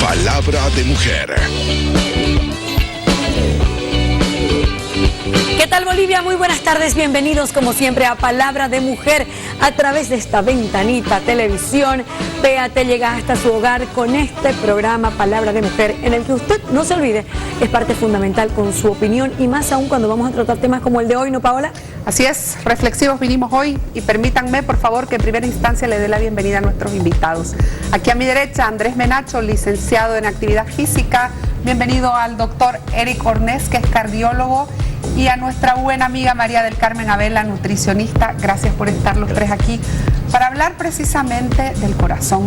Palabra de Mujer. ¿Qué tal, Bolivia? Muy buenas tardes, bienvenidos como siempre a Palabra de Mujer a través de esta ventanita televisión. PAT llega hasta su hogar con este programa Palabra de Mujer, en el que usted, no se olvide, es parte fundamental con su opinión y más aún cuando vamos a tratar temas como el de hoy, ¿no, Paola? Así es, reflexivos vinimos hoy y permítanme, por favor, que en primera instancia le dé la bienvenida a nuestros invitados. Aquí a mi derecha, Andrés Menacho, licenciado en Actividad Física. Bienvenido al doctor Eric Ornés, que es cardiólogo, y a nuestra buena amiga María del Carmen Abela, nutricionista. Gracias por estar los tres aquí para hablar precisamente del corazón.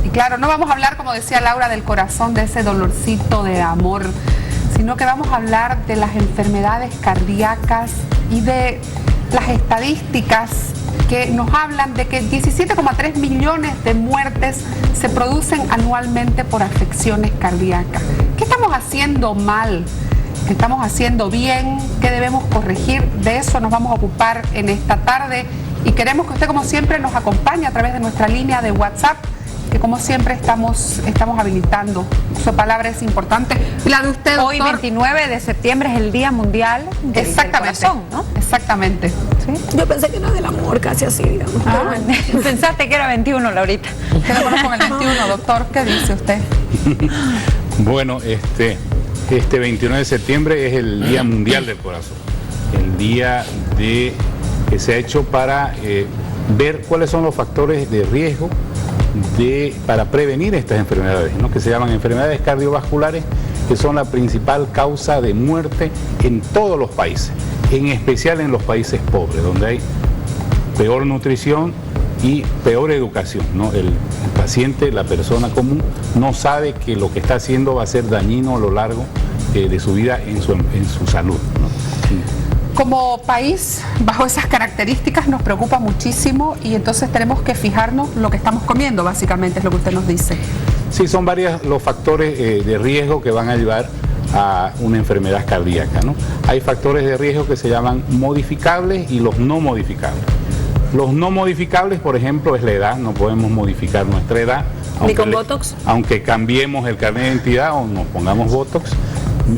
Y claro, no vamos a hablar, como decía Laura, del corazón, de ese dolorcito de amor, sino que vamos a hablar de las enfermedades cardíacas y de las estadísticas que nos hablan de que 17,3 millones de muertes se producen anualmente por afecciones cardíacas. ¿Qué estamos haciendo mal? ¿Qué estamos haciendo bien? ¿Qué debemos corregir? De eso nos vamos a ocupar en esta tarde y queremos que usted, como siempre, nos acompañe a través de nuestra línea de WhatsApp, que como siempre estamos habilitando. Su palabra es importante. Y la de usted, doctor. Hoy, 29 de septiembre, es el Día Mundial del Corazón, ¿no? Exactamente. ¿Sí? Yo pensé que era del amor, casi así, digamos. Pensaste que era 21, Laurita. Quedémonos con el 21, doctor. ¿Qué dice usted? Bueno, este 29 de septiembre es el Día Mundial del Corazón. El día que se ha hecho para ver cuáles son los factores de riesgo para prevenir estas enfermedades, ¿no? Que se llaman enfermedades cardiovasculares, que son la principal causa de muerte en todos los países, en especial en los países pobres, donde hay peor nutrición y peor educación, ¿no? El paciente, la persona común, no sabe que lo que está haciendo va a ser dañino a lo largo de su vida en su salud, ¿no? Como país, bajo esas características nos preocupa muchísimo y entonces tenemos que fijarnos lo que estamos comiendo, básicamente es lo que usted nos dice. Sí, son varios los factores de riesgo que van a llevar a una enfermedad cardíaca, ¿no? Hay factores de riesgo que se llaman modificables y los no modificables. Los no modificables, por ejemplo, es la edad. No podemos modificar nuestra edad. ¿Ni con Botox? Aunque cambiemos el carnet de identidad o nos pongamos Botox,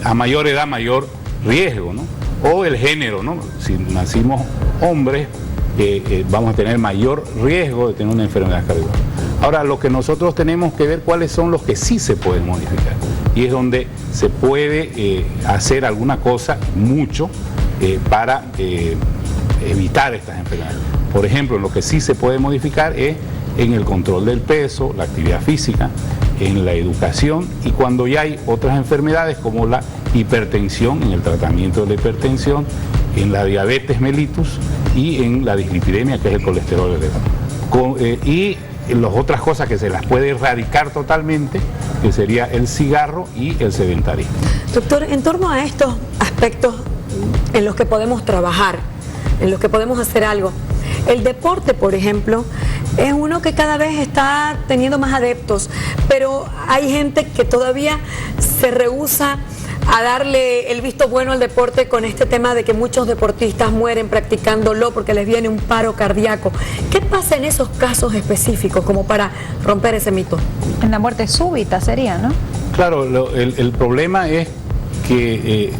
a mayor edad, mayor riesgo, ¿no? O el género, ¿no? Si nacimos hombres, vamos a tener mayor riesgo de tener una enfermedad cardiovascular. Ahora, lo que nosotros tenemos que ver cuáles son los que sí se pueden modificar. Y es donde se puede hacer alguna cosa, mucho, para evitar estas enfermedades. Por ejemplo, lo que sí se puede modificar es en el control del peso, la actividad física, en la educación y cuando ya hay otras enfermedades como la hipertensión, en el tratamiento de la hipertensión, en la diabetes mellitus y en la dislipidemia, que es el colesterol elevado. Y las otras cosas que se las puede erradicar totalmente, que sería el cigarro y el sedentarismo. Doctor, en torno a estos aspectos en los que podemos trabajar, en los que podemos hacer algo, el deporte, por ejemplo, es uno que cada vez está teniendo más adeptos, pero hay gente que todavía se rehúsa a darle el visto bueno al deporte con este tema de que muchos deportistas mueren practicándolo porque les viene un paro cardíaco. ¿Qué pasa en esos casos específicos como para romper ese mito? En la muerte súbita sería, ¿no? Claro, el problema es que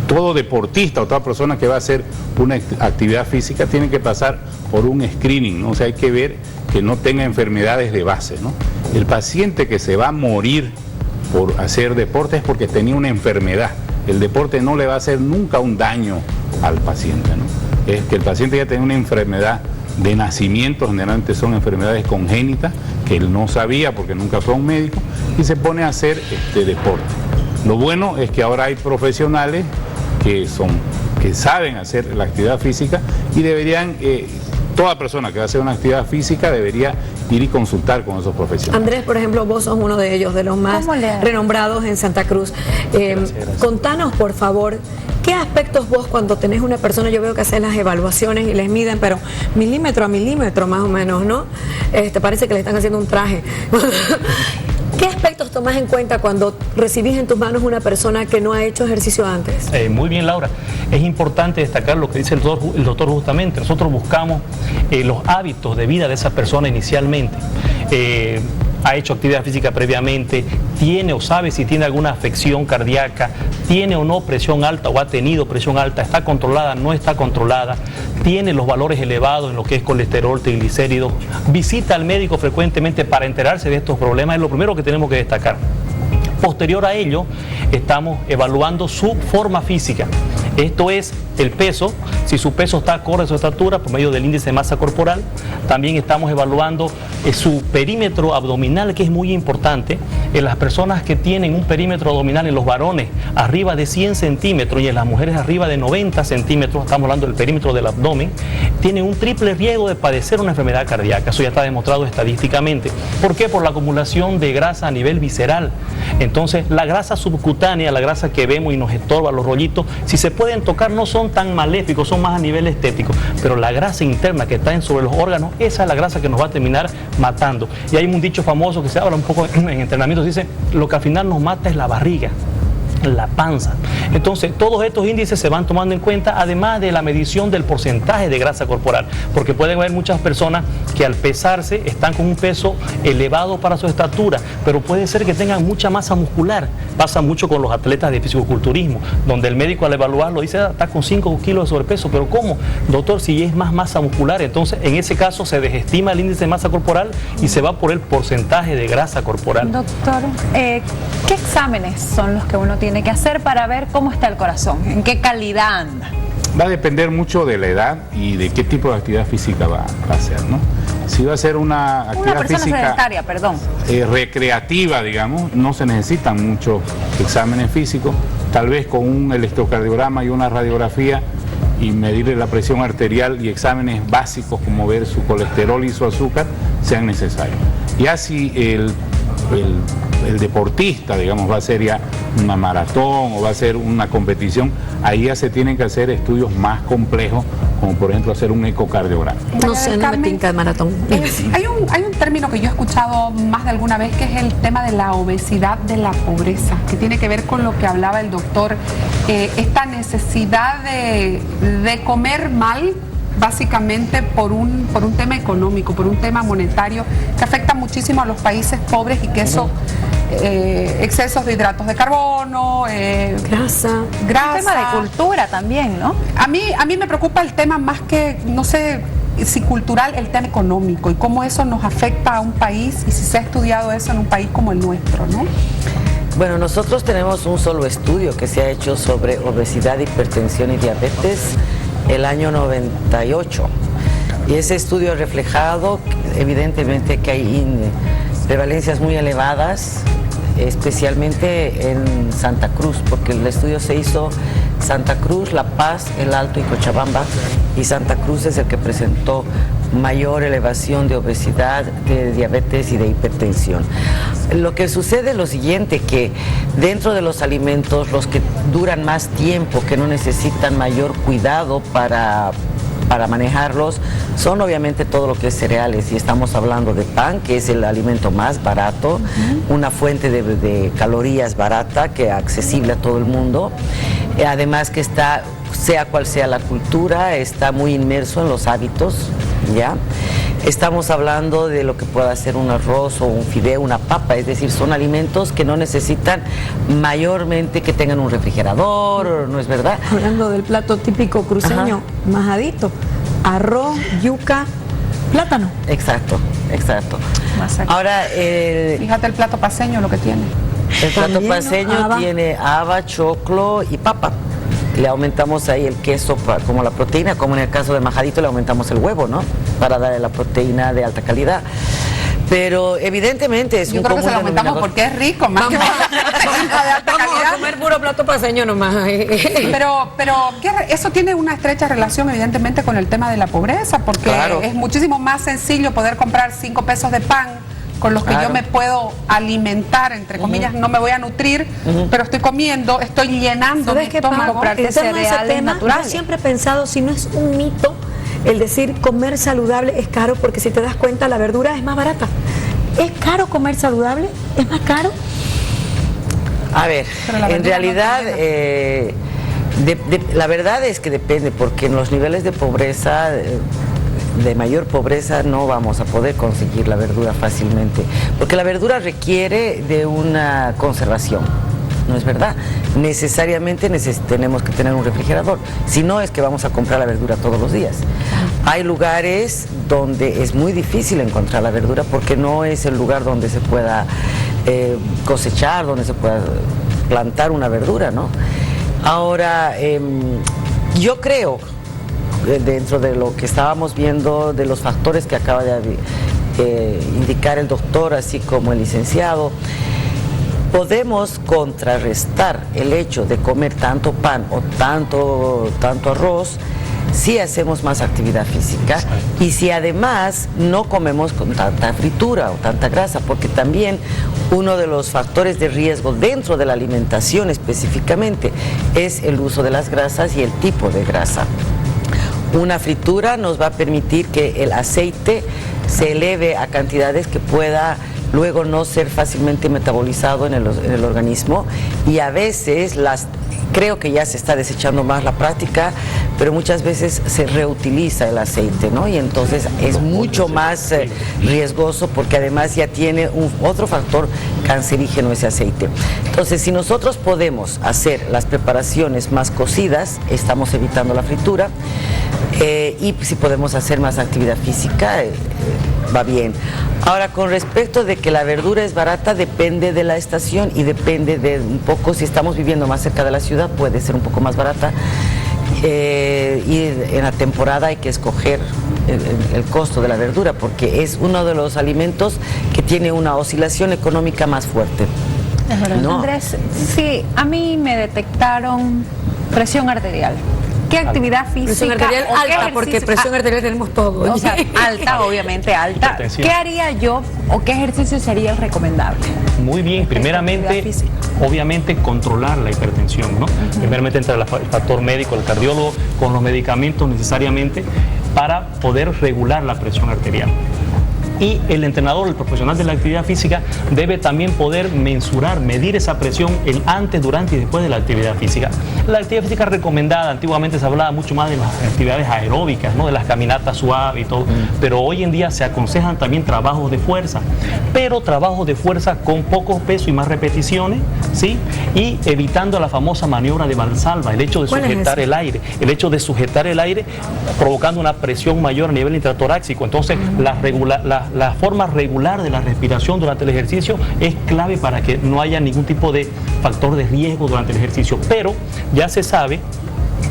todo deportista o toda persona que va a hacer una actividad física tiene que pasar por un screening, ¿no? O sea, hay que ver que no tenga enfermedades de base, ¿no? El paciente que se va a morir por hacer deporte es porque tenía una enfermedad. El deporte no le va a hacer nunca un daño al paciente, ¿no? Es que el paciente ya tiene una enfermedad de nacimiento, generalmente son enfermedades congénitas que él no sabía porque nunca fue a un médico y se pone a hacer deporte. Lo bueno es que ahora hay profesionales que saben hacer la actividad física y deberían, toda persona que va a hacer una actividad física debería ir y consultar con esos profesionales. Andrés, por ejemplo, vos sos uno de ellos, de los más renombrados en Santa Cruz. Gracias. Contanos, por favor, ¿qué aspectos vos cuando tenés una persona, yo veo que hacen las evaluaciones y les miden, pero milímetro a milímetro más o menos, ¿no? Parece que le están haciendo un traje. ¿Qué aspectos tomás en cuenta cuando recibís en tus manos una persona que no ha hecho ejercicio antes? Muy bien, Laura. Es importante destacar lo que dice el doctor justamente. Nosotros buscamos los hábitos de vida de esa persona inicialmente. ha hecho actividad física previamente, tiene o sabe si tiene alguna afección cardíaca, tiene o no presión alta o ha tenido presión alta, está controlada, no está controlada, tiene los valores elevados en lo que es colesterol, triglicéridos, visita al médico frecuentemente para enterarse de estos problemas, es lo primero que tenemos que destacar. Posterior a ello, estamos evaluando su forma física. Esto es el peso, si su peso está acorde a su estatura por medio del índice de masa corporal. También estamos evaluando su perímetro abdominal, que es muy importante. En las personas que tienen un perímetro abdominal, en los varones arriba de 100 centímetros y en las mujeres arriba de 90 centímetros, estamos hablando del perímetro del abdomen, tienen un triple riesgo de padecer una enfermedad cardíaca. Eso ya está demostrado estadísticamente. ¿Por qué? Por la acumulación de grasa a nivel visceral. Entonces, la grasa subcutánea, la grasa que vemos y nos estorba, los rollitos, si se pueden tocar no son tan maléficos, son más a nivel estético, pero la grasa interna que está sobre los órganos, esa es la grasa que nos va a terminar matando. Y hay un dicho famoso que se habla un poco en entrenamiento, dice, lo que al final nos mata es la barriga, la panza. Entonces, todos estos índices se van tomando en cuenta, además de la medición del porcentaje de grasa corporal, porque pueden haber muchas personas que al pesarse están con un peso elevado para su estatura, pero puede ser que tengan mucha masa muscular. Pasa mucho con los atletas de fisicoculturismo, donde el médico al evaluarlo dice, está con 5 kilos de sobrepeso, pero ¿cómo? Doctor, si es más masa muscular, entonces en ese caso se desestima el índice de masa corporal y se va por el porcentaje de grasa corporal. Doctor, ¿qué exámenes son los que uno tiene que hacer para ver cómo está el corazón? ¿En qué calidad anda? Va a depender mucho de la edad y de qué tipo de actividad física va a hacer, ¿no? Si va a ser una actividad persona física sedentaria, perdón. Recreativa, digamos, no se necesitan muchos exámenes físicos, tal vez con un electrocardiograma y una radiografía y medirle la presión arterial y exámenes básicos como ver su colesterol y su azúcar sean necesarios. Ya si el deportista, digamos, va a ser ya una maratón o va a ser una competición, ahí ya se tienen que hacer estudios más complejos, como por ejemplo hacer un ecocardiograma. No sé, no me tinca el maratón. Hay un término que yo he escuchado más de alguna vez, que es el tema de la obesidad de la pobreza, que tiene que ver con lo que hablaba el doctor, esta necesidad de comer mal, básicamente por un tema económico, por un tema monetario, que afecta muchísimo a los países pobres y que eso, excesos de hidratos de carbono, Grasa. Un tema de cultura también, ¿no? A mí me preocupa el tema más que, no sé si cultural, el tema económico y cómo eso nos afecta a un país y si se ha estudiado eso en un país como el nuestro, ¿no? Bueno, nosotros tenemos un solo estudio que se ha hecho sobre obesidad, hipertensión y diabetes el año 98. Y ese estudio ha reflejado evidentemente que hay prevalencias muy elevadas, especialmente en Santa Cruz, porque el estudio se hizo Santa Cruz, La Paz, El Alto y Cochabamba, y Santa Cruz es el que presentó mayor elevación de obesidad, de diabetes y de hipertensión. Lo que sucede es lo siguiente, que dentro de los alimentos, los que duran más tiempo, que no necesitan mayor cuidado para manejarlos, son obviamente todo lo que es cereales, y estamos hablando de pan, que es el alimento más barato, una fuente de calorías barata, que es accesible a todo el mundo, además que está, sea cual sea la cultura, está muy inmerso en los hábitos, ¿ya? Estamos hablando de lo que pueda ser un arroz o un fideo, una papa, es decir, son alimentos que no necesitan mayormente que tengan un refrigerador, ¿no es verdad? Hablando del plato típico cruceño, majadito, arroz, yuca, plátano. Exacto. Ahora, Fíjate el plato paceño lo que tiene. el plato También, ¿no? paceño Haba. tiene haba, choclo y papa. Le aumentamos ahí el queso como la proteína, como en el caso del majadito le aumentamos el huevo, ¿no? Para darle la proteína de alta calidad. Pero evidentemente es Yo un creo que se común lo aumentamos denominador. porque es rico, más que proteína de alta Vamos a calidad. comer puro plato paceño nomás. Pero eso tiene una estrecha relación evidentemente con el tema de la pobreza, porque Claro. es muchísimo más sencillo poder comprar 5 pesos de pan con los que Claro. yo me puedo alimentar, entre comillas, no me voy a nutrir, pero estoy comiendo, estoy llenando mi ¿Sabes qué, estómago. Pau? En torno a ese tema, yo naturales. siempre he pensado, si no es un mito el decir comer saludable es caro, porque si te das cuenta la verdura es más barata. ¿Es caro comer saludable? ¿Es más caro? A ver, Pero la en verdura no realidad, tiene la verdad es que depende, porque en los niveles de pobreza de mayor pobreza no vamos a poder conseguir la verdura fácilmente, porque la verdura requiere de una conservación. No es verdad, necesariamente tenemos que tener un refrigerador, si no es que vamos a comprar la verdura todos los días. Hay lugares donde es muy difícil encontrar la verdura porque no es el lugar donde se pueda cosechar, donde se pueda plantar una verdura, ¿no? Ahora, yo creo, dentro de lo que estábamos viendo, de los factores que acaba de indicar el doctor, así como el licenciado, podemos contrarrestar el hecho de comer tanto pan o tanto arroz si hacemos más actividad física y si además no comemos con tanta fritura o tanta grasa, porque también uno de los factores de riesgo dentro de la alimentación específicamente es el uso de las grasas y el tipo de grasa. Una fritura nos va a permitir que el aceite se eleve a cantidades que pueda luego no ser fácilmente metabolizado en el organismo, y a veces creo que ya se está desechando más la práctica, pero muchas veces se reutiliza el aceite, ¿no? Y entonces es mucho más riesgoso porque además ya tiene otro factor cancerígeno ese aceite. Entonces, si nosotros podemos hacer las preparaciones más cocidas, estamos evitando la fritura, y si podemos hacer más actividad física, va bien. Ahora, con respecto de que la verdura es barata, depende de la estación y depende de un poco, si estamos viviendo más cerca de la ciudad, puede ser un poco más barata. Y en la temporada hay que escoger el costo de la verdura, porque es uno de los alimentos que tiene una oscilación económica más fuerte, ¿no? Andrés, sí, a mí me detectaron presión arterial. ¿Qué actividad física? Presión arterial o qué alta, porque presión arterial tenemos todo. O sea, alta, obviamente alta. Hipertensión. ¿Qué haría yo o qué ejercicio sería el recomendable? Muy bien, primeramente, obviamente controlar la hipertensión, ¿no? Primeramente entra el factor médico, el cardiólogo, con los medicamentos necesariamente para poder regular la presión arterial. Y el entrenador, el profesional de la actividad física, debe también poder medir esa presión el antes, durante y después de la actividad física. La actividad física recomendada, antiguamente se hablaba mucho más de las actividades aeróbicas, ¿no? De las caminatas suaves y todo, pero hoy en día se aconsejan también trabajos de fuerza, pero trabajos de fuerza con poco peso y más repeticiones, ¿sí? Y evitando la famosa maniobra de Valsalva, el hecho de sujetar el aire, provocando una presión mayor a nivel intratorácico. Entonces, la forma regular de la respiración durante el ejercicio es clave para que no haya ningún tipo de factor de riesgo durante el ejercicio. Pero ya se sabe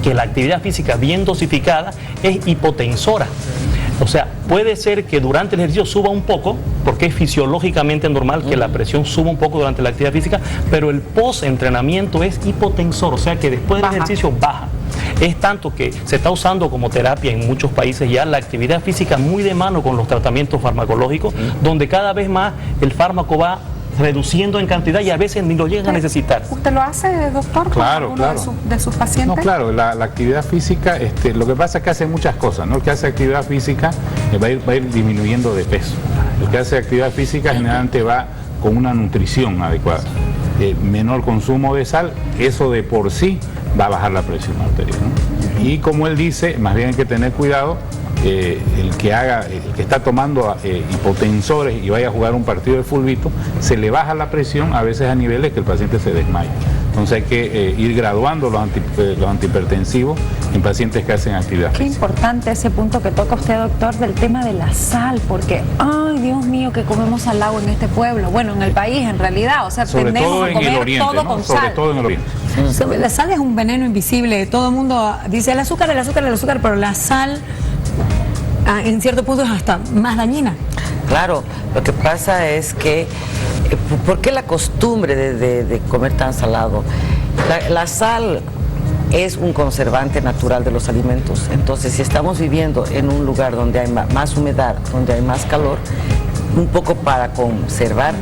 que la actividad física bien dosificada es hipotensora. O sea, puede ser que durante el ejercicio suba un poco, porque es fisiológicamente normal que la presión suba un poco durante la actividad física, pero el post-entrenamiento es hipotensor, o sea que después del ejercicio baja. Es tanto que se está usando como terapia en muchos países ya la actividad física muy de mano con los tratamientos farmacológicos, donde cada vez más el fármaco va reduciendo en cantidad y a veces ni lo llegan a necesitar. ¿Usted lo hace, doctor, con alguno de sus pacientes? No, claro, la actividad física, lo que pasa es que hace muchas cosas, ¿no? El que hace actividad física va a ir disminuyendo de peso. El que hace actividad física generalmente va con una nutrición adecuada. Menor consumo de sal, eso de por sí va a bajar la presión arterial, ¿no? Y como él dice, más bien hay que tener cuidado, el que está tomando hipotensores y vaya a jugar un partido de fulbito, se le baja la presión a veces a niveles que el paciente se desmaya. Entonces hay que ir graduando los antihipertensivos en pacientes que hacen actividad física. Qué importante ese punto que toca usted, doctor, del tema de la sal, porque, ay, Dios mío, que comemos salado en este pueblo, bueno, en el país en realidad, o sea, tendemos a comer todo con sal. Sobre todo en el oriente. La sal es un veneno invisible, todo el mundo dice el azúcar, pero la sal en cierto punto es hasta más dañina. Claro, lo que pasa es que, ¿por qué la costumbre de comer tan salado? La sal es un conservante natural de los alimentos. Entonces, si estamos viviendo en un lugar donde hay más humedad, donde hay más calor, un poco para conservar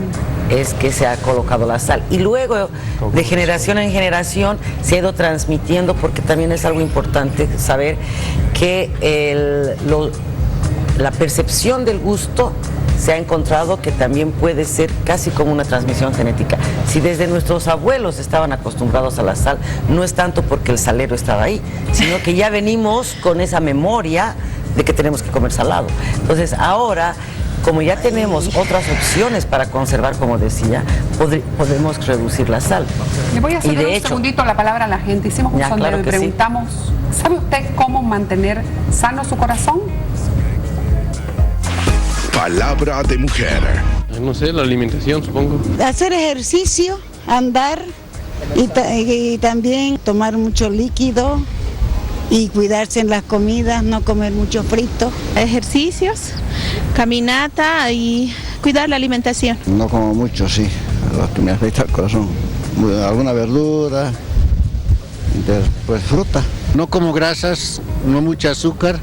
es que se ha colocado la sal. Y luego, de generación en generación, se ha ido transmitiendo, porque también es algo importante saber que la percepción del gusto se ha encontrado que también puede ser casi como una transmisión genética. Si desde nuestros abuelos estaban acostumbrados a la sal, no es tanto porque el salero estaba ahí, sino que ya venimos con esa memoria de que tenemos que comer salado. Entonces ahora, como ya tenemos otras opciones para conservar, como decía, podemos reducir la sal. Le voy a hacer Y de un hecho, segundito la palabra a la gente. Hicimos un Ya, sondeo claro y que sí. preguntamos, ¿sabe usted cómo mantener sano su corazón? Palabra de mujer. No sé, la alimentación, supongo. Hacer ejercicio, andar y también tomar mucho líquido y cuidarse en las comidas, no comer mucho frito. Ejercicios, caminata y cuidar la alimentación. No como mucho, sí, lo que me afecta al corazón. Alguna verdura, pues fruta. No como grasas, no mucho azúcar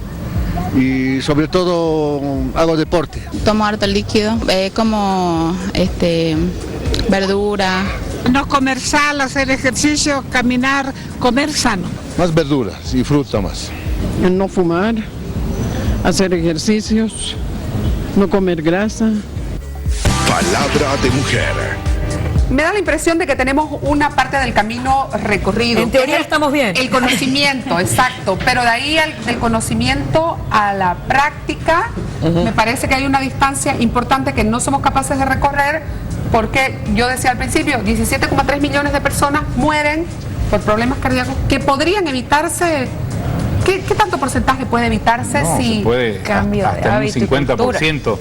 y sobre todo hago deporte. Tomo harto líquido, como verdura. No comer sal, hacer ejercicio, caminar, comer sano. Más verduras y fruta más. No fumar, hacer ejercicios, no comer grasa. Palabra de mujer. Me da la impresión de que tenemos una parte del camino recorrido. En teoría estamos bien. El conocimiento, exacto. Pero de ahí del conocimiento a la práctica, me parece que hay una distancia importante que no somos capaces de recorrer, porque yo decía al principio, 17,3 millones de personas mueren por problemas cardíacos que podrían evitarse. ¿Qué tanto porcentaje puede evitarse si se puede, cambio hasta de un hábito y 50%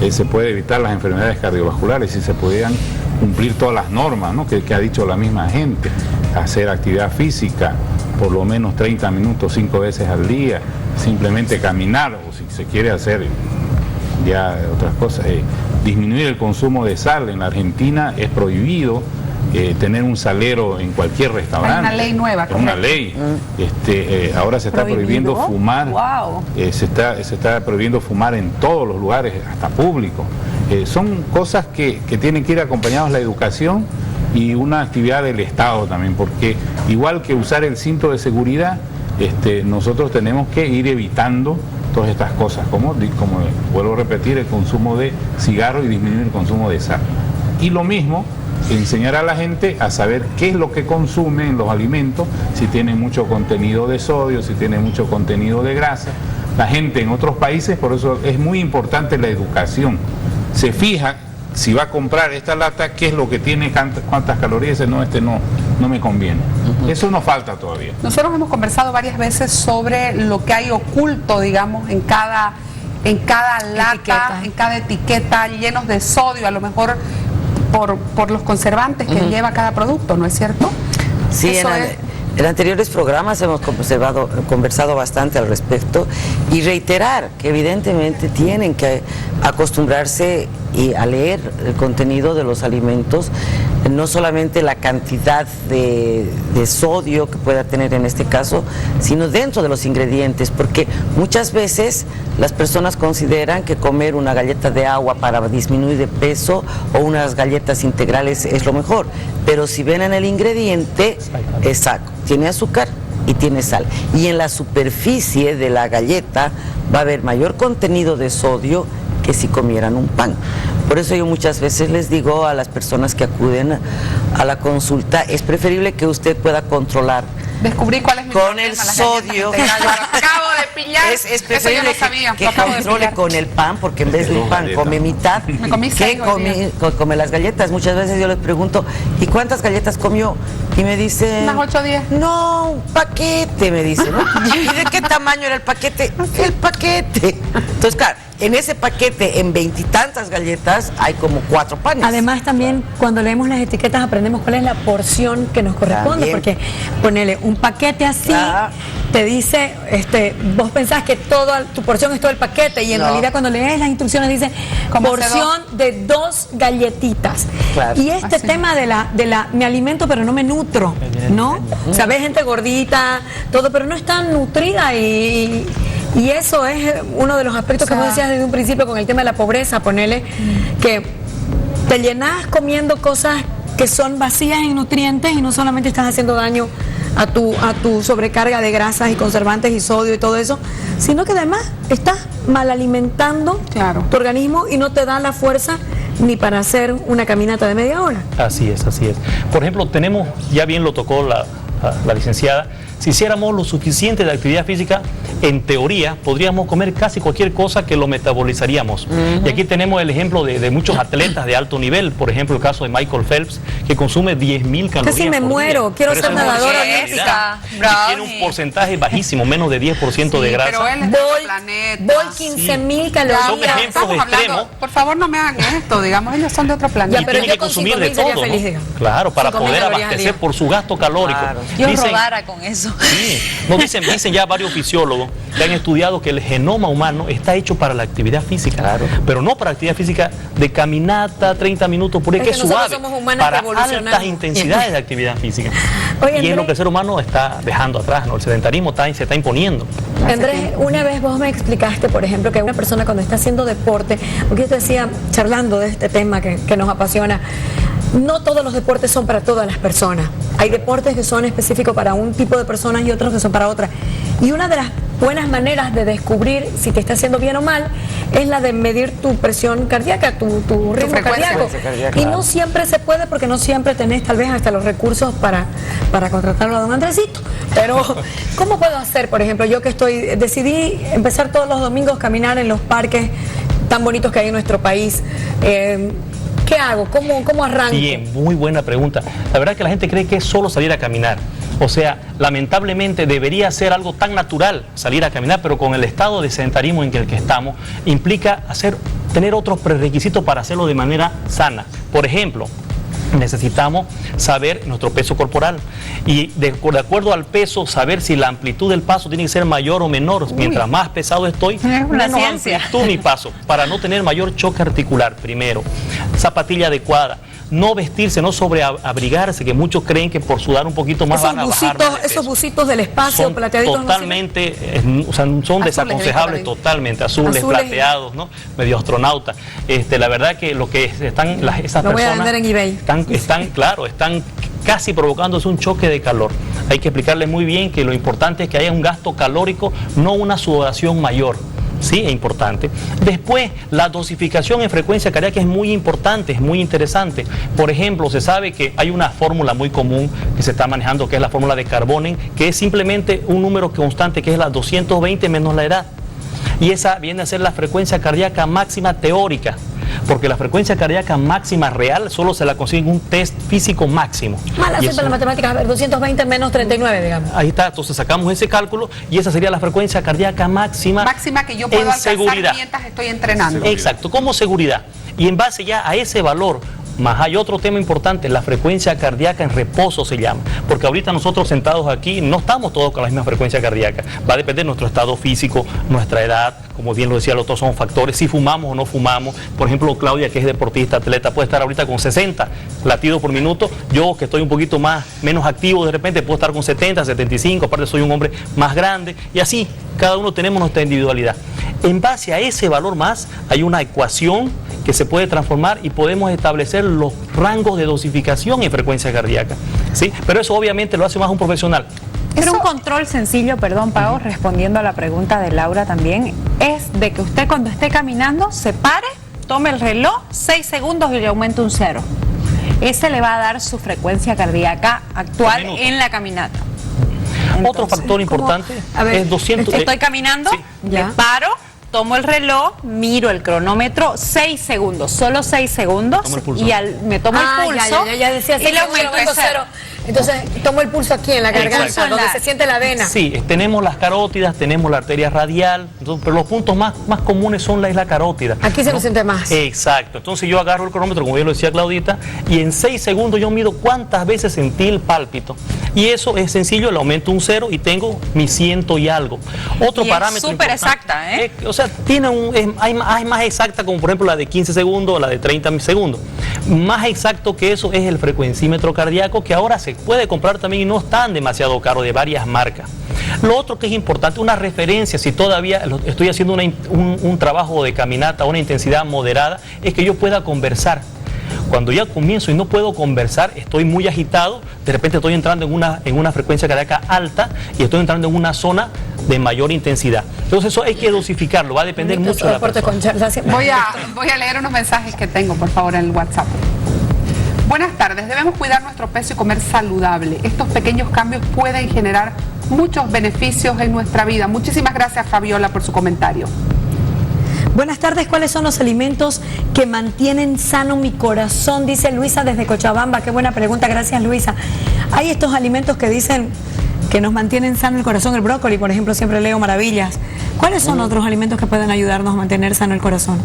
se puede evitar las enfermedades cardiovasculares si se pudieran cumplir todas las normas, ¿no? que ha dicho la misma gente, hacer actividad física por lo menos 30 minutos 5 veces al día, simplemente caminar, o si se quiere hacer ya otras cosas, disminuir el consumo de sal. En la Argentina es prohibido tener un salero en cualquier restaurante. Hay una ley nueva. Es una ley. Ahora se está prohibiendo fumar. Wow. Se está prohibiendo fumar en todos los lugares, hasta públicos. Son cosas que tienen que ir acompañados de la educación y una actividad del Estado también, porque igual que usar el cinto de seguridad, nosotros tenemos que ir evitando todas estas cosas, como vuelvo a repetir, el consumo de cigarro y disminuir el consumo de sal. Y lo mismo, enseñar a la gente a saber qué es lo que consume en los alimentos, si tienen mucho contenido de sodio, si tienen mucho contenido de grasa. La gente en otros países, por eso es muy importante la educación. Se fija, si va a comprar esta lata, qué es lo que tiene, cuántas calorías, no me conviene. Eso nos falta todavía. Nosotros hemos conversado varias veces sobre lo que hay oculto, digamos, en cada lata, en cada etiqueta, llenos de sodio, a lo mejor por los conservantes que lleva cada producto, ¿no es cierto? Sí, en anteriores programas hemos conversado bastante al respecto y reiterar que evidentemente tienen que acostumbrarse a leer el contenido de los alimentos, no solamente la cantidad de sodio que pueda tener en este caso, sino dentro de los ingredientes, porque muchas veces las personas consideran que comer una galleta de agua para disminuir de peso o unas galletas integrales es lo mejor, pero si ven en el ingrediente, exacto, tiene azúcar y tiene sal, y en la superficie de la galleta va a haber mayor contenido de sodio que si comieran un pan. Por eso yo muchas veces les digo a las personas que acuden a la consulta, es preferible que usted pueda controlar. Descubrí cuál es mi con el sodio. Acabo de pillar. Es preferible eso yo no sabía, que controle con el pan, porque en vez del pan come mitad, que come las galletas. Muchas veces yo les pregunto, ¿y cuántas galletas comió? Y me dicen, unas 8 o 10. No, un paquete, me dicen, ¿no? ¿Y de qué tamaño era el paquete? El paquete. Entonces, claro, en ese paquete, en 20 y tantas galletas, hay como 4 panes. Además, también cuando leemos las etiquetas aprendemos cuál es la porción que nos corresponde, porque ponele un paquete así, te dice, vos pensás que toda tu porción es todo el paquete, y en realidad cuando lees las instrucciones dice porción de 2 galletitas. Claro. Y este tema de la me alimento pero no me nutro, ¿no? O sea, ves gente gordita, todo, pero no está nutrida y eso es uno de los aspectos que vos decías desde un principio con el tema de la pobreza, ponele que te llenas comiendo cosas que son vacías en nutrientes y no solamente estás haciendo daño a tu sobrecarga de grasas y conservantes y sodio y todo eso, sino que además estás mal alimentando tu organismo y no te da la fuerza ni para hacer una caminata de media hora. Así es, así es. Por ejemplo, tenemos, ya bien lo tocó la licenciada, si hiciéramos lo suficiente de actividad física, en teoría podríamos comer casi cualquier cosa que lo metabolizaríamos. Y aquí tenemos el ejemplo de muchos atletas de alto nivel, por ejemplo el caso de Michael Phelps, que consume 10.000 calorías. Casi me muero, quiero ser nadadora olímpica. Y tiene un porcentaje bajísimo, menos de 10% de grasa. Pero él es de otro planeta. Voy 15.000 calorías. Son ejemplos extremos. Por favor, no me hagan esto, digamos, ellos son de otro planeta. Y tiene que consumir de todo, ¿no? Claro, para poder abastecer por su gasto calórico. Yo rodara con eso. Sí, nos dicen ya varios fisiólogos que han estudiado que el genoma humano está hecho para la actividad física, pero no para actividad física de caminata, 30 minutos por ahí, que es suave, para altas intensidades de actividad física. Oye, y es lo que el ser humano está dejando atrás, ¿no? El sedentarismo se está imponiendo. Andrés, una vez vos me explicaste, por ejemplo, que una persona cuando está haciendo deporte, porque yo te decía, charlando de este tema que nos apasiona, no todos los deportes son para todas las personas. Hay deportes que son específicos para un tipo de personas y otros que son para otras. Y una de las buenas maneras de descubrir si te está haciendo bien o mal es la de medir tu presión cardíaca, tu ritmo cardíaco. Y no siempre se puede porque no siempre tenés tal vez hasta los recursos para contratarlo a don Andresito. Pero, ¿cómo puedo hacer? Por ejemplo, yo que decidí empezar todos los domingos a caminar en los parques tan bonitos que hay en nuestro país. ¿Qué hago? ¿Cómo arranco? Bien, muy buena pregunta. La verdad es que la gente cree que es solo salir a caminar. O sea, lamentablemente debería ser algo tan natural salir a caminar, pero con el estado de sedentarismo en el que estamos, implica tener otros prerequisitos para hacerlo de manera sana. Por ejemplo, necesitamos saber nuestro peso corporal y de acuerdo al peso saber si la amplitud del paso tiene que ser mayor o menor. Mientras más pesado estoy, menos amplitud mi paso, para no tener mayor choque articular. Primero, zapatilla adecuada. No vestirse, no sobreabrigarse, que muchos creen que por sudar un poquito más van a bajar más de peso. Esos bucitos del espacio son plateaditos totalmente, son desaconsejables totalmente, azules, plateados, ¿no? Medio astronauta. La verdad que lo que están esas lo personas voy a vender en eBay. están casi provocándose un choque de calor. Hay que explicarles muy bien que lo importante es que haya un gasto calórico, no una sudoración mayor. Sí, es importante. Después, la dosificación en frecuencia cardíaca es muy importante, es muy interesante. Por ejemplo, se sabe que hay una fórmula muy común que se está manejando, que es la fórmula de Carbonen, que es simplemente un número constante, que es la 220 menos la edad. Y esa viene a ser la frecuencia cardíaca máxima teórica, porque la frecuencia cardíaca máxima real solo se la consigue en un test físico máximo. Mal asunto la matemática, a ver, 220 menos 39, digamos. Ahí está, entonces sacamos ese cálculo y esa sería la frecuencia cardíaca máxima. Máxima que yo puedo alcanzar mientras estoy entrenando. Exacto, como seguridad. Y en base ya a ese valor, más hay otro tema importante, la frecuencia cardíaca en reposo se llama, porque ahorita nosotros sentados aquí no estamos todos con la misma frecuencia cardíaca, va a depender de nuestro estado físico, nuestra edad, como bien lo decía, los otros son factores, si fumamos o no fumamos. Por ejemplo, Claudia, que es deportista, atleta, puede estar ahorita con 60 latidos por minuto, yo que estoy un poquito menos activo, de repente puedo estar con 70, 75, aparte soy un hombre más grande, y así cada uno tenemos nuestra individualidad. En base a ese valor más, hay una ecuación que se puede transformar y podemos establecer los rangos de dosificación en frecuencia cardíaca, ¿sí? Pero eso obviamente lo hace más un profesional. Pero un control sencillo, perdón, Pau, respondiendo a la pregunta de Laura también, es de que usted cuando esté caminando se pare, tome el reloj, 6 segundos y le aumente un 0. Ese le va a dar su frecuencia cardíaca actual en la caminata. Entonces, otro factor importante es 200... Estoy caminando, me paro, tomo el reloj, miro el cronómetro, 6 segundos, solo 6 segundos, y me tomo el pulso ya decía, y le aumento el 0. Entonces tomo el pulso aquí en la garganta, donde se siente la vena. Sí, tenemos las carótidas, tenemos la arteria radial, entonces, pero los puntos más comunes son la carótida. Aquí se nos siente más. Exacto, entonces yo agarro el cronómetro, como bien lo decía Claudita, y en 6 segundos yo mido cuántas veces sentí el pálpito. Y eso es sencillo, le aumento un 0 y tengo mi 100 y algo. Otro parámetro es súper exacta, ¿eh? O sea, hay más exacta, como por ejemplo la de 15 segundos, la de 30 segundos. Más exacto que eso es el frecuencímetro cardíaco, que ahora se puede comprar también y no están demasiado caro, de varias marcas. Lo otro que es importante, una referencia, si todavía estoy haciendo un trabajo de caminata a una intensidad moderada, es que yo pueda conversar. Cuando ya comienzo y no puedo conversar, estoy muy agitado, de repente estoy entrando en una frecuencia cardíaca alta y estoy entrando en una zona de mayor intensidad. Entonces eso hay que dosificarlo, va a depender mucho de la persona. Voy a leer unos mensajes que tengo, por favor, en el WhatsApp. Buenas tardes, debemos cuidar nuestro peso y comer saludable. Estos pequeños cambios pueden generar muchos beneficios en nuestra vida. Muchísimas gracias, Fabiola, por su comentario. Buenas tardes, ¿cuáles son los alimentos que mantienen sano mi corazón? Dice Luisa desde Cochabamba. Qué buena pregunta, gracias Luisa. Hay estos alimentos que dicen que nos mantienen sano el corazón, el brócoli, por ejemplo, siempre leo maravillas. ¿Cuáles son otros alimentos que pueden ayudarnos a mantener sano el corazón?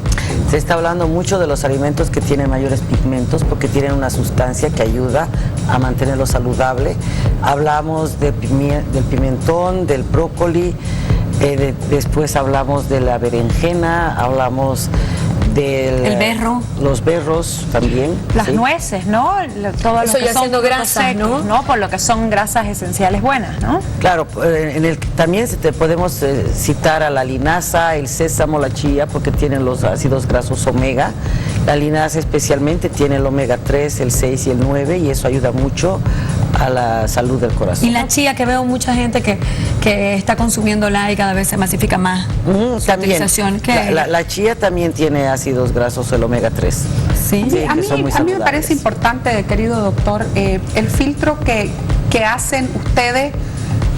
Se está hablando mucho de los alimentos que tienen mayores pigmentos porque tienen una sustancia que ayuda a mantenerlo saludable. Hablamos del pimentón, del brócoli, después hablamos de la berenjena, hablamos del berro, los berros también, las nueces, ¿no? Todo eso lo que ya son siendo grasas, secos, ¿no? Por lo que son grasas esenciales buenas, ¿no? Claro, también podemos citar a la linaza, el sésamo, la chía, porque tienen los ácidos grasos omega. La linaza especialmente tiene el omega 3, el 6 y el 9 y eso ayuda mucho a la salud del corazón. Y la chía, que veo mucha gente que está consumiéndola y cada vez se masifica más su utilización. La chía también tiene ácidos grasos, el omega 3. Sí, a mí me parece importante, querido doctor, el filtro que hacen ustedes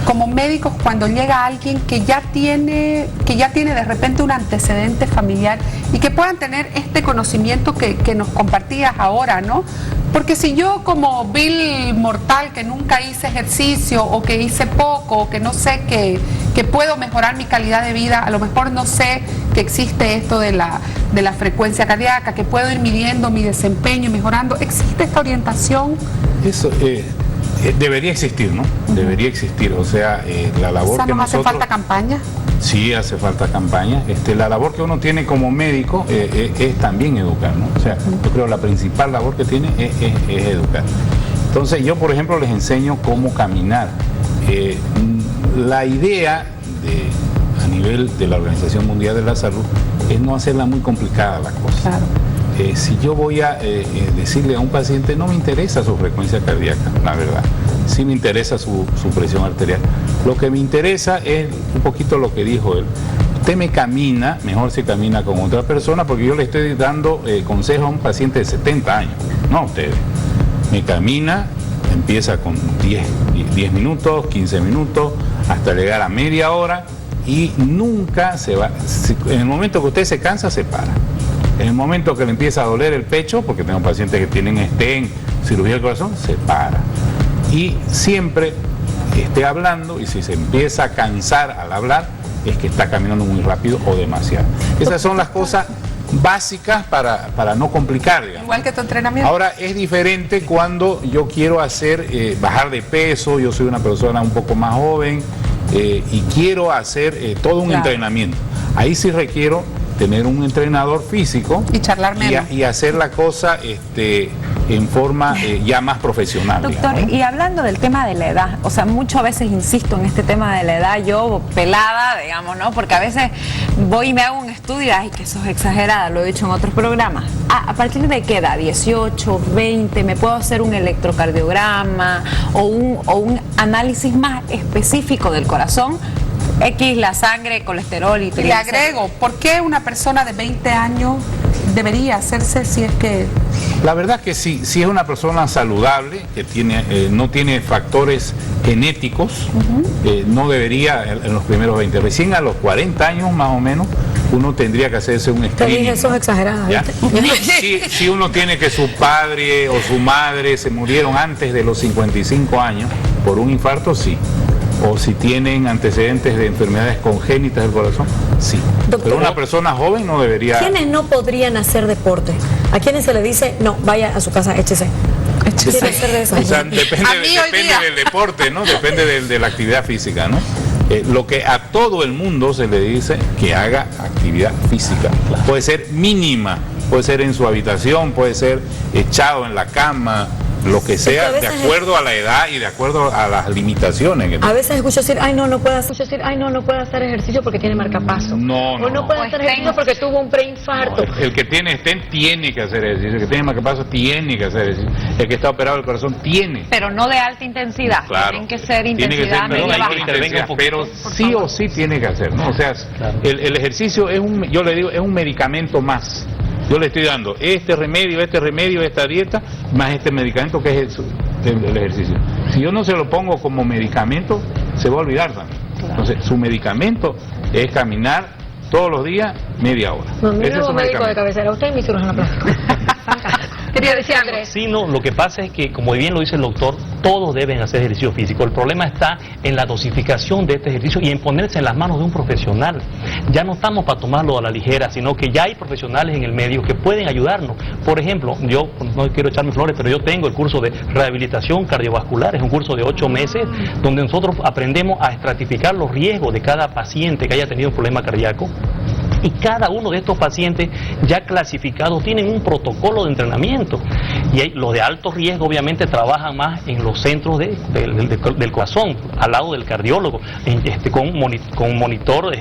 como médicos cuando llega alguien que ya tiene de repente un antecedente familiar y que puedan tener este conocimiento que nos compartías ahora, ¿no? Porque si yo como vil mortal que nunca hice ejercicio o que hice poco o que no sé que puedo mejorar mi calidad de vida, a lo mejor no sé que existe esto de la frecuencia cardíaca, que puedo ir midiendo mi desempeño y mejorando. ¿Existe esta orientación? Eso debería existir, ¿no? Debería existir, o sea, la labor que nosotros... ¿Hace falta campaña? Sí, hace falta campaña. La labor que uno tiene como médico es también educar, ¿no? O sea, yo creo que la principal labor que tiene es educar. Entonces, yo, por ejemplo, les enseño cómo caminar. La idea a nivel de la Organización Mundial de la Salud es no hacerla muy complicada la cosa. Claro. Si yo voy a decirle a un paciente, no me interesa su frecuencia cardíaca, la verdad, sí me interesa su presión arterial. Lo que me interesa es un poquito lo que dijo él. Usted me camina, mejor si camina con otra persona, porque yo le estoy dando consejos a un paciente de 70 años, no a ustedes. Me camina, empieza con 10 minutos, 15 minutos, hasta llegar a media hora y nunca se va. En el momento que usted se cansa, se para. En el momento que le empieza a doler el pecho, porque tengo pacientes que tienen stent, cirugía del corazón, se para. Y siempre esté hablando, y si se empieza a cansar al hablar, es que está caminando muy rápido o demasiado. Esas son las cosas básicas para no complicar, digamos. Igual que tu entrenamiento. Ahora, es diferente cuando yo quiero bajar de peso, yo soy una persona un poco más joven y quiero hacer todo un entrenamiento. Ahí sí requiero tener un entrenador físico y charlar menos y hacer la cosa en forma ya más profesional. Doctor, digamos, ¿no? Y hablando del tema de la edad, o sea, muchas veces insisto en este tema de la edad, yo pelada, digamos, ¿no? Porque a veces voy y me hago un estudio, ay, que eso es exagerada, lo he dicho en otros programas. ¿A partir de qué edad? 18, 20, ¿me puedo hacer un electrocardiograma o un análisis más específico del corazón? X, la sangre, colesterol y le agrego, ¿por qué una persona de 20 años debería hacerse si es que...? La verdad es que si es una persona saludable, que no tiene factores genéticos, no debería en los primeros 20. Recién a los 40 años más o menos, uno tendría que hacerse un screening. Te dije, eso es exagerado. Si uno tiene que su padre o su madre se murieron antes de los 55 años por un infarto, sí. O si tienen antecedentes de enfermedades congénitas del corazón, sí. Doctor, pero una persona joven no debería... ¿Quiénes no podrían hacer deporte? ¿A quiénes se le dice, no, vaya a su casa, échese? Échese. O sea, depende del deporte, ¿no? Depende de la actividad física, ¿no? Lo que a todo el mundo se le dice que haga actividad física. Puede ser mínima, puede ser en su habitación, puede ser echado en la cama, lo que sea, de acuerdo a la edad y de acuerdo a las limitaciones que a veces escucho decir, ay no puede hacer ejercicio porque tiene marcapaso. No puede hacer ejercicio porque tuvo un preinfarto. El que tiene stent tiene que hacer ejercicio, el que tiene marcapaso tiene que hacer ejercicio, el que está operado del corazón tiene. Pero no de alta intensidad, claro, tienen que ser intensidad media baja. Pero sí o sí tiene que hacer, ¿no? O sea, el ejercicio es yo le digo, es un medicamento más. Yo le estoy dando este remedio, esta dieta, más este medicamento que es el ejercicio. Si yo no se lo pongo como medicamento, se va a olvidar también. Entonces, su medicamento es caminar todos los días media hora. No, mi nuevo médico de cabecera, usted es mi cirujano plástico. Quería decir, Andrés. Sí, no, lo que pasa es que, como bien lo dice el doctor, todos deben hacer ejercicio físico. El problema está en la dosificación de este ejercicio y en ponerse en las manos de un profesional. Ya no estamos para tomarlo a la ligera, sino que ya hay profesionales en el medio que pueden ayudarnos. Por ejemplo, yo no quiero echarme flores, pero yo tengo el curso de rehabilitación cardiovascular, es un curso de 8 meses, donde nosotros aprendemos a estratificar los riesgos de cada paciente que haya tenido un problema cardíaco. Y cada uno de estos pacientes ya clasificados tienen un protocolo de entrenamiento. Y los de alto riesgo obviamente trabajan más en los centros del corazón, al lado del cardiólogo, con monitor,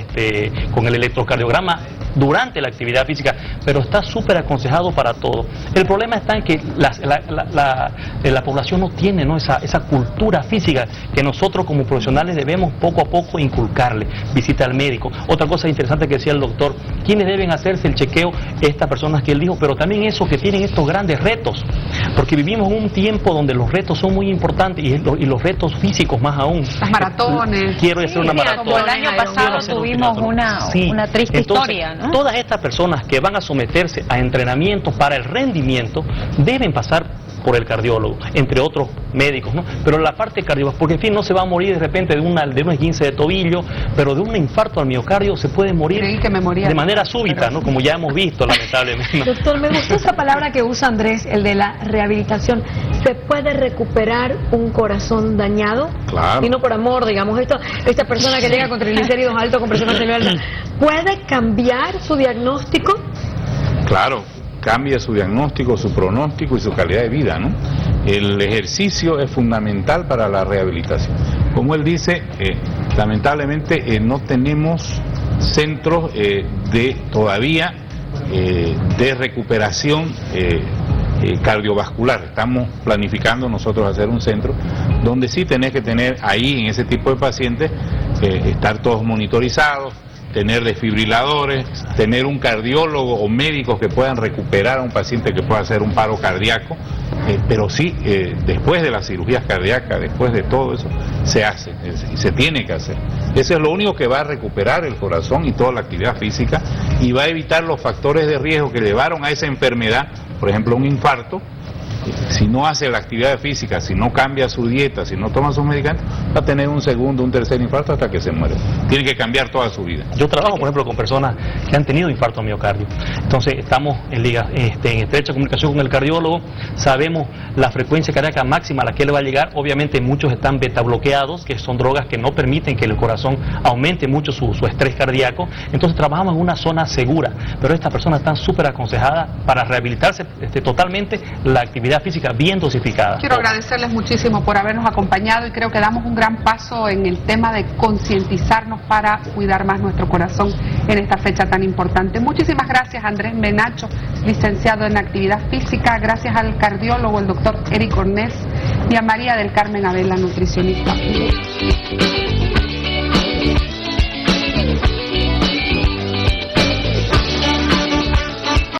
con el electrocardiograma durante la actividad física, pero está súper aconsejado para todo. El problema está en que la población no tiene, ¿no?, esa cultura física que nosotros como profesionales debemos poco a poco inculcarle. Visita al médico. Otra cosa interesante que decía el doctor, ¿quiénes deben hacerse el chequeo? Estas personas que él dijo, pero también esos que tienen estos grandes retos, porque vivimos en un tiempo donde los retos son muy importantes y los retos físicos más aún. Las maratones. Quiero hacer una maratón. Como el año pasado tuvimos una triste historia, ¿no? Todas estas personas que van a someterse a entrenamiento para el rendimiento deben pasar por el cardiólogo, entre otros médicos, ¿no? Pero la parte cardiovascular, porque en fin, no se va a morir de repente de un esguince de tobillo, pero de un infarto al miocardio se puede morir de manera súbita, ¿no? Como ya hemos visto, lamentablemente. Doctor, me gustó esa palabra que usa Andrés, el de la rehabilitación. ¿Se puede recuperar un corazón dañado? Claro. Y no por amor, digamos, esta persona que llega con triglicéridos altos, con presión arterial alta, ¿puede cambiar su diagnóstico? Claro, cambia su diagnóstico, su pronóstico y su calidad de vida, ¿no? El ejercicio es fundamental para la rehabilitación. Como él dice, lamentablemente no tenemos centros todavía de recuperación cardiovascular. Estamos planificando nosotros hacer un centro donde sí tenés que tener ahí en ese tipo de pacientes, estar todos monitorizados, tener desfibriladores, tener un cardiólogo o médicos que puedan recuperar a un paciente que pueda hacer un paro cardíaco, pero sí, después de las cirugías cardíacas, después de todo eso, se hace, y se tiene que hacer. Eso es lo único que va a recuperar el corazón y toda la actividad física, y va a evitar los factores de riesgo que llevaron a esa enfermedad, por ejemplo un infarto. Si no hace la actividad física, si no cambia su dieta, si no toma sus medicamentos, va a tener un segundo, un tercer infarto hasta que se muere. Tiene que cambiar toda su vida. Yo trabajo, por ejemplo, con personas que han tenido infarto miocardio. Entonces, estamos en estrecha comunicación con el cardiólogo, sabemos la frecuencia cardíaca máxima a la que él va a llegar. Obviamente, muchos están beta bloqueados, que son drogas que no permiten que el corazón aumente mucho su estrés cardíaco. Entonces, trabajamos en una zona segura, pero estas personas están súper aconsejadas para rehabilitarse totalmente la actividad física bien dosificada. Quiero agradecerles muchísimo por habernos acompañado y creo que damos un gran paso en el tema de concientizarnos para cuidar más nuestro corazón en esta fecha tan importante. Muchísimas gracias a Andrés Menacho, licenciado en actividad física, gracias al cardiólogo, el doctor Eric Ornés, y a María del Carmen Abel, la nutricionista.